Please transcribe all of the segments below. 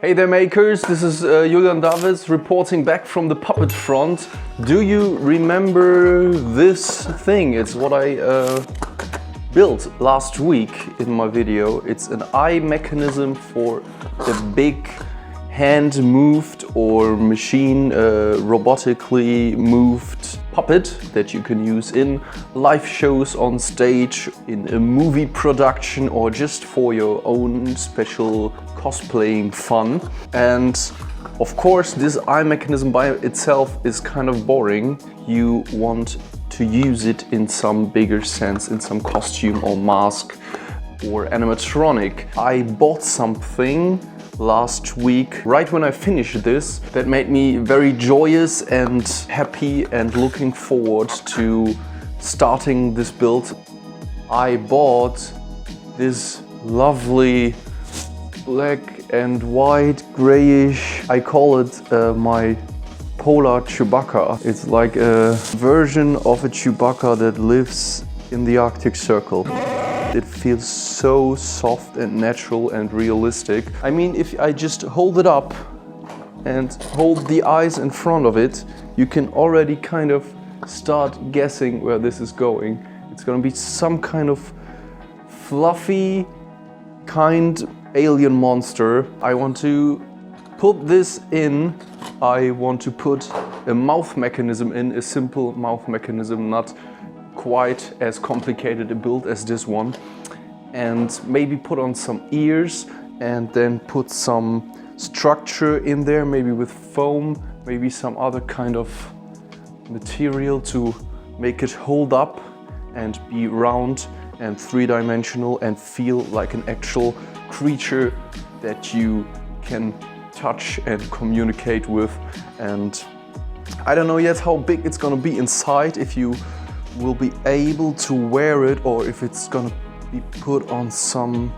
Hey there makers, this is Julian Davids reporting back from the puppet front. Do you remember this thing? It's what I built last week in my video. It's an eye mechanism for a big hand moved or machine robotically moved puppet that you can use in live shows on stage, in a movie production, or just for your own special cosplaying fun. And of course this eye mechanism by itself is kind of boring. You want to use it in some bigger sense, in some costume or mask or animatronic. I bought something last week, right when I finished this, that made me very joyous and happy and looking forward to starting this build. I bought this lovely black and white grayish, I call it my polar Chewbacca. It's like a version of a Chewbacca that lives in the Arctic Circle. It feels so soft and natural and realistic. I mean, if I just hold it up and hold the eyes in front of it, you can already kind of start guessing where this is going. It's gonna be some kind of fluffy, kind alien monster. I want to put this in. I want to put a mouth mechanism in, a simple mouth mechanism, not quite as complicated a build as this one, and maybe put on some ears and then put some structure in there, maybe with foam, maybe some other kind of material to make it hold up and be round and three-dimensional and feel like an actual creature that you can touch and communicate with. And I don't know yet how big it's gonna be inside, if you will be able to wear it or if it's gonna be put on some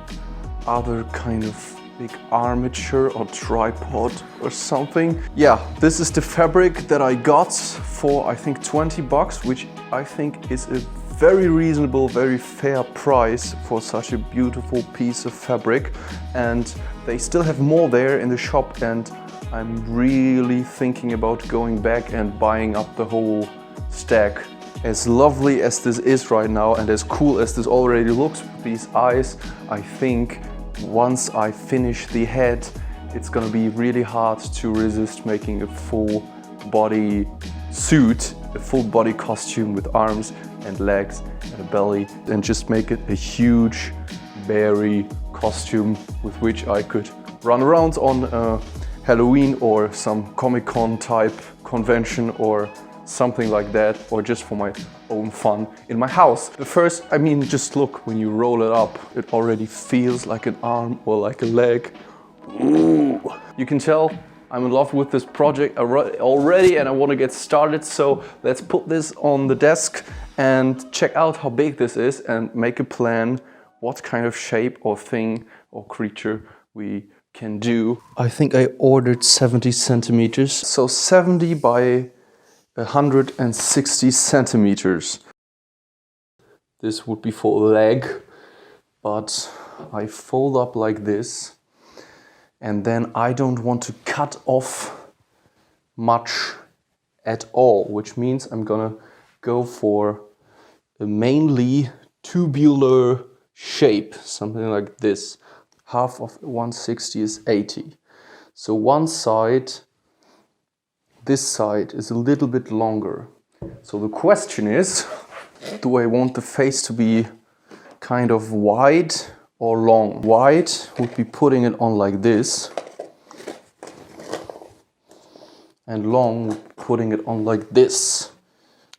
other kind of big armature or tripod or something. Yeah, this is the fabric that I got for I think 20 bucks, which I think is a very reasonable, very fair price for such a beautiful piece of fabric. And they still have more there in the shop, and I'm really thinking about going back and buying up the whole stack. As lovely as this is right now and as cool as this already looks with these eyes, I think once I finish the head, it's gonna be really hard to resist making a full body suit, a full body costume with arms and legs and a belly, and just make it a huge, berry costume with which I could run around on Halloween or some Comic-Con type convention or something like that, or just for my own fun in my house. The first, I mean, just look, when you roll it up, it already feels like an arm or like a leg. Ooh. You can tell I'm in love with this project already and I want to get started, so let's put this on the desk and check out how big this is and make a plan what kind of shape or thing or creature we can do. I think I ordered 70 centimeters, so 70 by 160 centimeters. This would be for a leg, but I fold up like this, and then I don't want to cut off much at all, which means I'm gonna go for a mainly tubular shape, something like this. Half of 160 is 80. So one side, this side is a little bit longer. So the question is, do I want the face to be kind of wide or long? Wide would be putting it on like this, and long would be putting it on like this.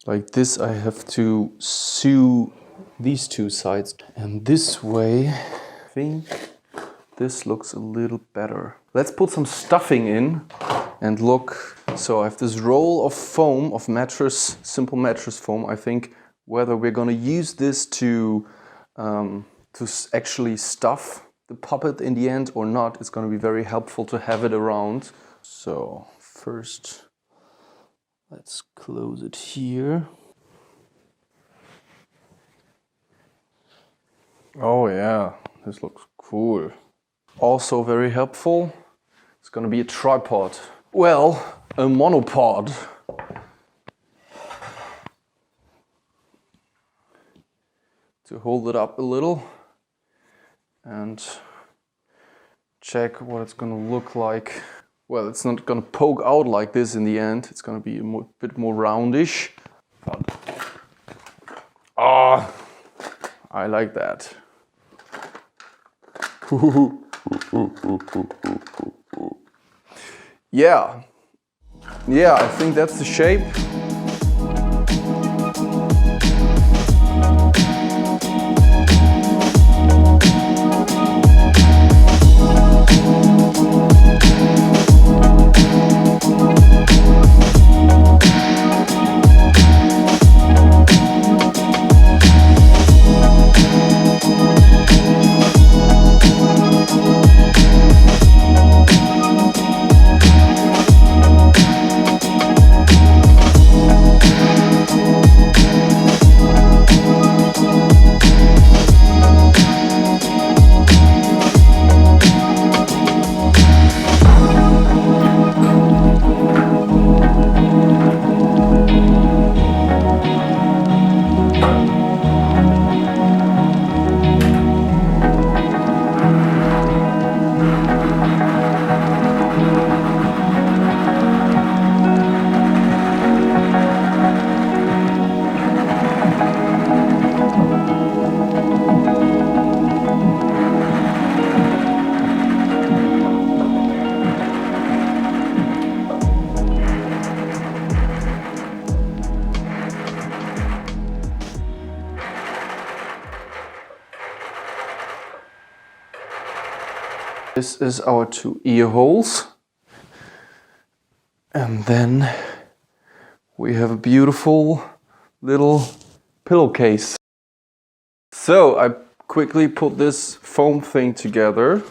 Like this, I have to sew these two sides, and this way, I think this looks a little better. Let's put some stuffing in and look. So I have this roll of foam, of mattress, simple mattress foam. I think whether we're gonna use this to actually stuff the puppet in the end or not, it's gonna be very helpful to have it around. So first, let's close it here. Oh yeah, this looks cool. Also very helpful It's gonna be a tripod. Well, a monopod. To hold it up a little and check what it's gonna look like. Well, it's not gonna poke out like this in the end. It's gonna be a bit more roundish. Ah, I like that. Yeah, I think that's the shape. This is our 2 ear holes. And then we have a beautiful little pillowcase. So I quickly put this foam thing together.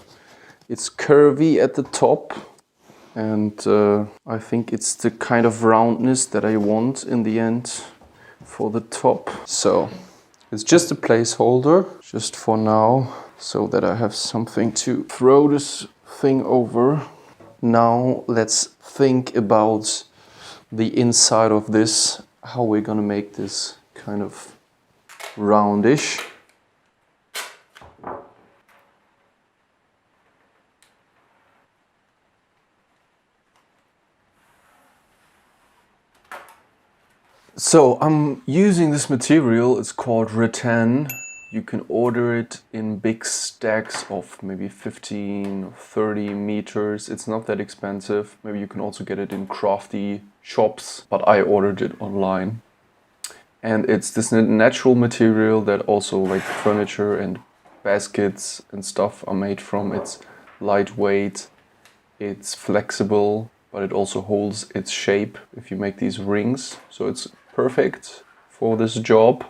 It's curvy at the top, and I think it's the kind of roundness that I want in the end for the top. So it's just a placeholder, just for now, so that I have something to throw this thing over. Now let's think about the inside of this, how we're gonna make this kind of roundish. So I'm using this material, it's called rattan. You can order it in big stacks of maybe 15 or 30 meters. It's not that expensive. Maybe you can also get it in crafty shops, but I ordered it online. And it's this natural material that also like furniture and baskets and stuff are made from. It's lightweight, it's flexible, but it also holds its shape if you make these rings. So it's perfect for this job.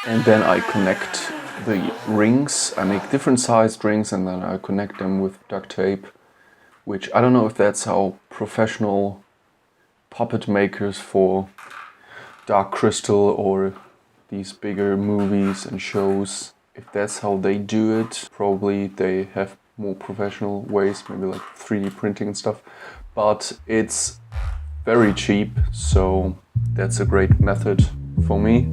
And then I connect the rings. I make different sized rings and then I connect them with duct tape, which I don't know if that's how professional puppet makers for Dark Crystal or these bigger movies and shows, if that's how they do it. Probably they have more professional ways, maybe like 3D printing and stuff, but it's very cheap, so that's a great method for me.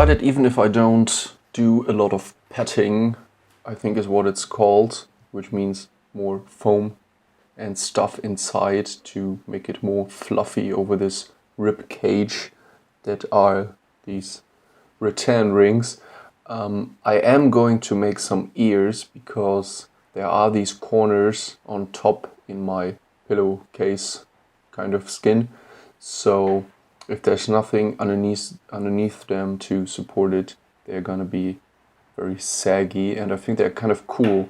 cut it even if I don't do a lot of petting, I think is what it's called, which means more foam and stuff inside to make it more fluffy over this rib cage that are these rattan rings. I am going to make some ears because there are these corners on top in my pillowcase kind of skin. So if there's nothing underneath them to support it, they're gonna be very saggy, and I think they're kind of cool.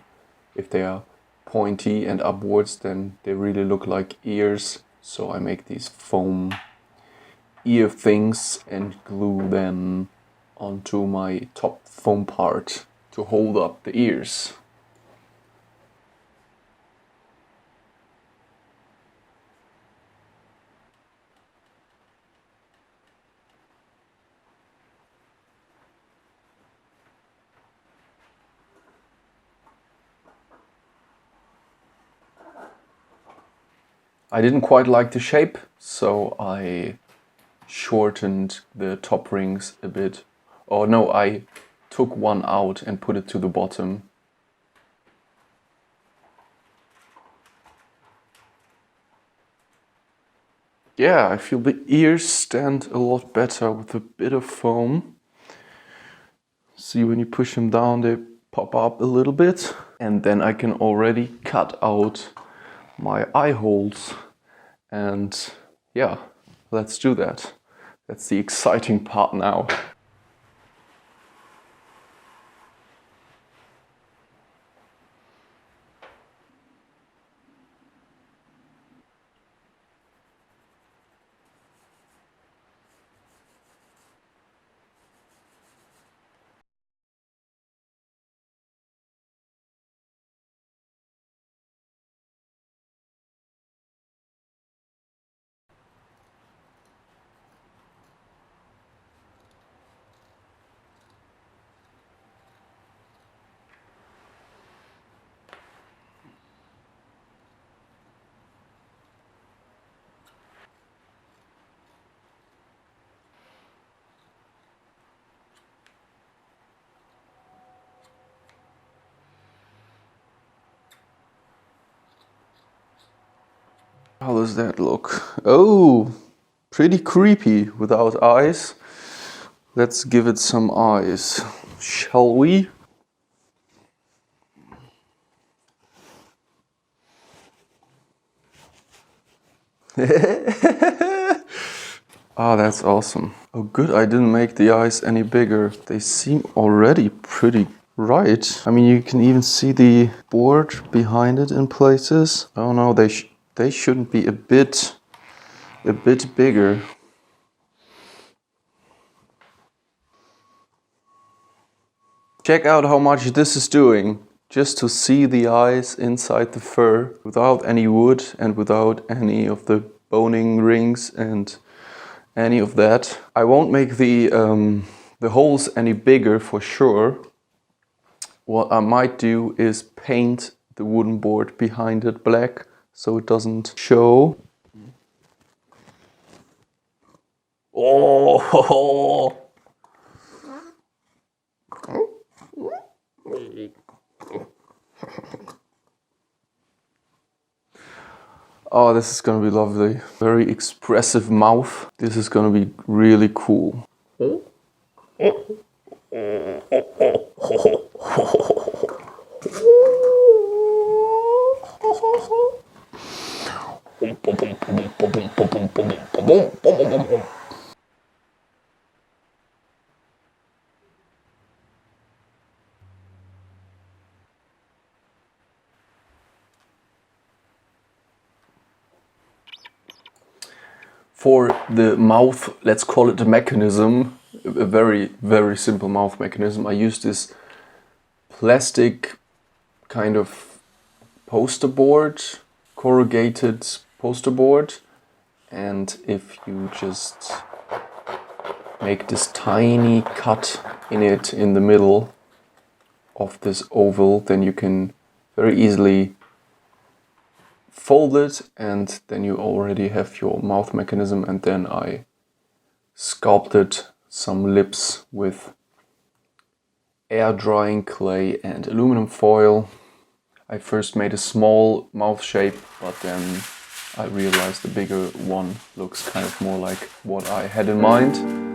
If they are pointy and upwards, then they really look like ears. So I make these foam ear things and glue them onto my top foam part to hold up the ears. I didn't quite like the shape, so I shortened the top rings a bit. Oh no, I took one out and put it to the bottom. Yeah, I feel the ears stand a lot better with a bit of foam. See, when you push them down, they pop up a little bit. And then I can already cut out my eye holes. And yeah, let's do that. That's the exciting part now. How does that look? Oh, pretty creepy without eyes. Let's give it some eyes, shall we? Ah, that's awesome. Oh good, I didn't make the eyes any bigger. They seem already pretty right. I mean, you can even see the board behind it in places. Oh no, they shouldn't be a bit bigger. Check out how much this is doing. Just to see the eyes inside the fur without any wood and without any of the boning rings and any of that. I won't make the holes any bigger for sure. What I might do is paint the wooden board behind it black so it doesn't show. Oh! Oh, this is gonna be lovely. Very expressive mouth. This is gonna be really cool. For the mouth, let's call it a mechanism, a very, very simple mouth mechanism, I use this plastic kind of poster board, corrugated poster board, and if you just make this tiny cut in it in the middle of this oval, then you can very easily fold it, and then you already have your mouth mechanism. And then I sculpted some lips with air drying clay and aluminum foil. I first made a small mouth shape, but then I realized the bigger one looks kind of more like what I had in mind.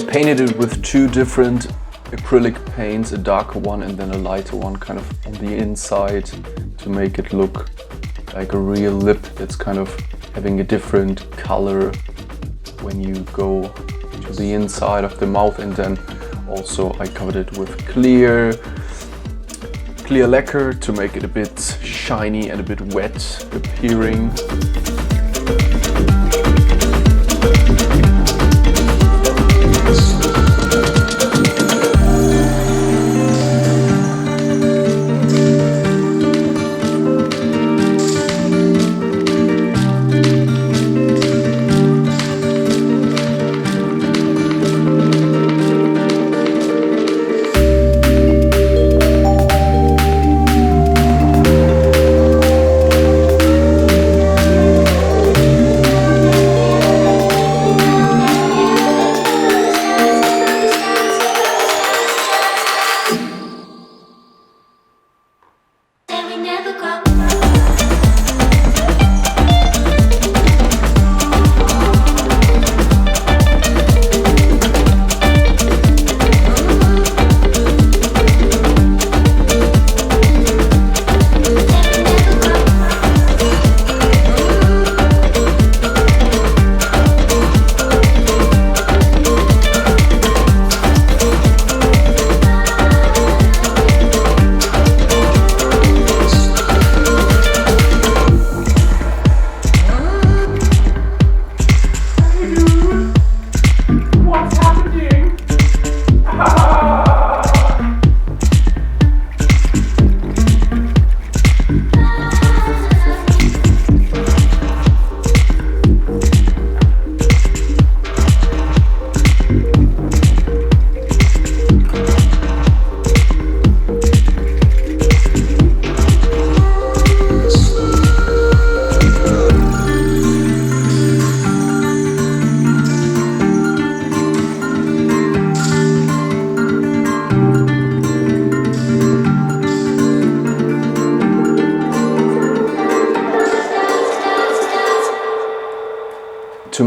painted it with two different acrylic paints, a darker one and then a lighter one kind of on the inside to make it look like a real lip that's kind of having a different color when you go to the inside of the mouth. And then also I covered it with clear lacquer to make it a bit shiny and a bit wet appearing.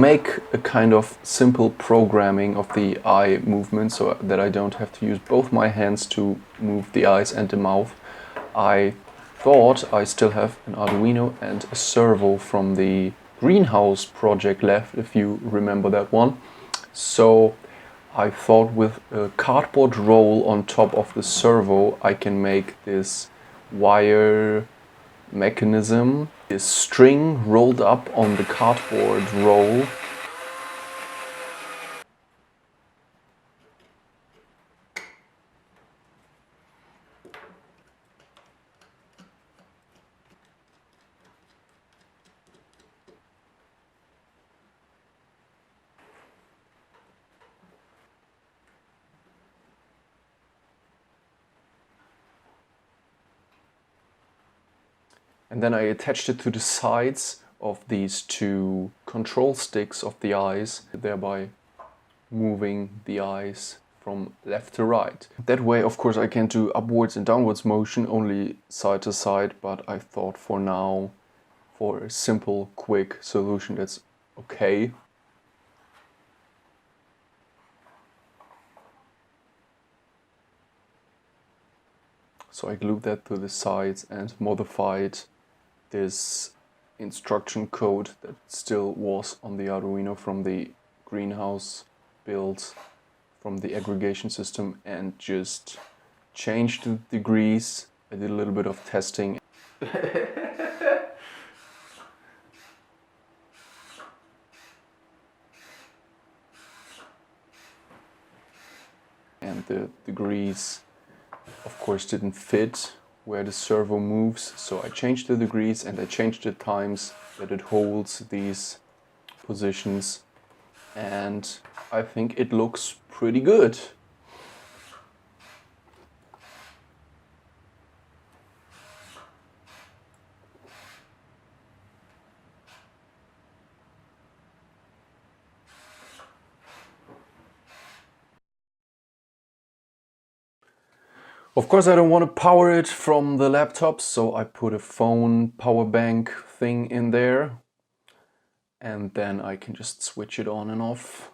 make a kind of simple programming of the eye movement so that I don't have to use both my hands to move the eyes and the mouth, I thought I still have an Arduino and a servo from the greenhouse project left, if you remember that one. So I thought with a cardboard roll on top of the servo I can make this wire mechanism, this string rolled up on the cardboard roll. And then I attached it to the sides of these two control sticks of the eyes, thereby moving the eyes from left to right. That way, of course, I can do upwards and downwards motion, only side to side, but I thought for now, for a simple, quick solution, that's okay. So I glued that to the sides and modified this instruction code that still was on the Arduino from the greenhouse build from the aggregation system, and just changed the degrees. I did a little bit of testing. And the degrees of course didn't fit where the servo moves, so I changed the degrees and I changed the times that it holds these positions, and I think it looks pretty good. Of course I don't want to power it from the laptop, so I put a phone power bank thing in there, and then I can just switch it on and off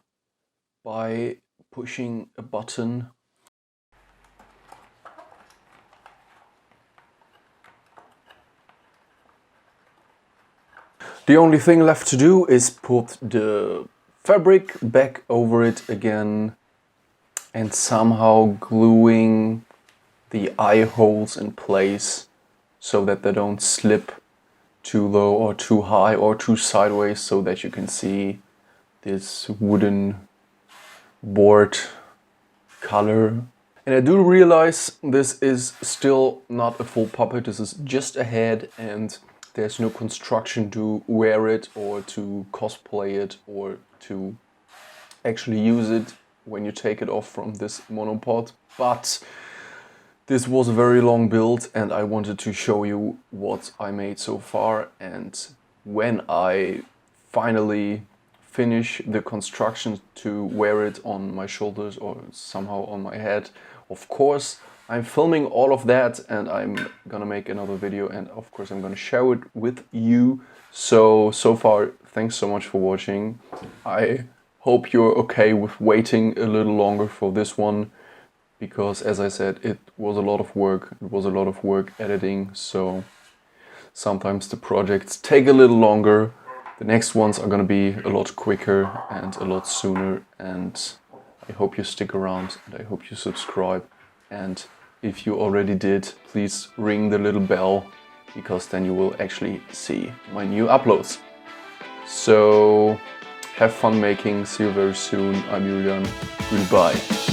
by pushing a button. The only thing left to do is put the fabric back over it again and somehow gluing the eye holes in place so that they don't slip too low or too high or too sideways, so that you can see this wooden board color. And I do realize this is still not a full puppet, this is just a head, and there's no construction to wear it or to cosplay it or to actually use it when you take it off from this monopod. But this was a very long build and I wanted to show you what I made so far, and when I finally finish the construction to wear it on my shoulders or somehow on my head, of course I'm filming all of that and I'm gonna make another video, and of course I'm gonna share it with you. So far, thanks so much for watching. I hope you're okay with waiting a little longer for this one, because as I said, it was a lot of work. It was a lot of work editing, so sometimes the projects take a little longer. The next ones are gonna be a lot quicker and a lot sooner, and I hope you stick around and I hope you subscribe. And if you already did, please ring the little bell, because then you will actually see my new uploads. So have fun making, see you very soon. I'm Julian, goodbye.